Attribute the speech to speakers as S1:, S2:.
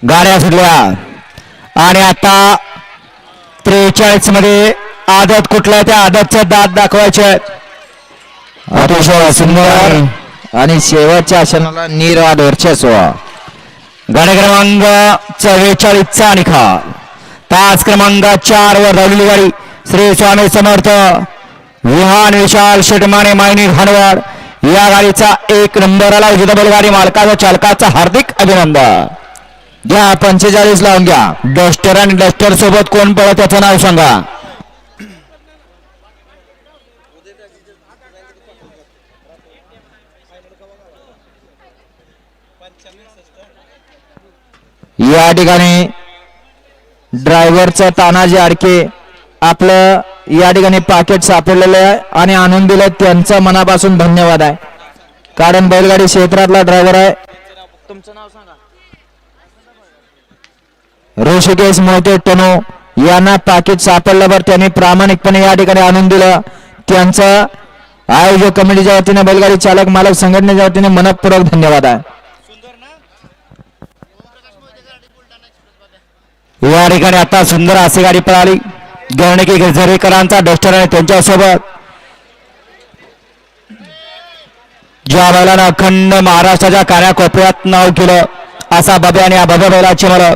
S1: गाड्या सुटल्या आणि आता 43 मध्ये आदत कुठल्या त्या आदतचा दात दाखवायचे अतिशय सुंदर आणि शेवटच्या क्षणाला निर्वाद वर्चस्व गाडी क्रमांक 44 चा निकाल तास क्रमांक 4 वर धावलेली गाडी श्री स्वामी समर्थ विहान विशाल शेटमाने मायनी भानवड या गाडीचा 1 नंबर आला बैलगाडी मालकाचा चालकाचा हार्दिक अभिनंदन घ्या 45 लावून घ्या डस्टर आणि डस्टर सोबत कोण पळत त्याचं नाव सांगा या ठिकाणी ड्रायव्हरचं तानाजी आडके आपलं या ठिकाणी पाकिट सापडलेलं आहे आणि आणून दिलं त्यांचं मनापासून धन्यवाद आहे कारण बैलगाडी क्षेत्रातला ड्रायव्हर आहे तुमचं नाव सांगा ऋषिकेश मोहिते टनो यांना पाकिट सापडल्यावर त्यांनी प्रामाणिकपणे या ठिकाणी आणून दिलं त्यांचं आयोजक कमिटीच्या वतीने बैलगाडी चालक मालक संघटनेच्या वतीने मनपूर्वक धन्यवाद आहे या ठिकाणी आता सुंदर अशी गाडी पळाली गणकी झरेकरांचा डस्टर आहे त्यांच्यासोबत ज्या बैलानं अखंड महाराष्ट्राच्या कानाकोपऱ्यात नाव केलं असा बाबा आणि या बाबा बैलाचे मला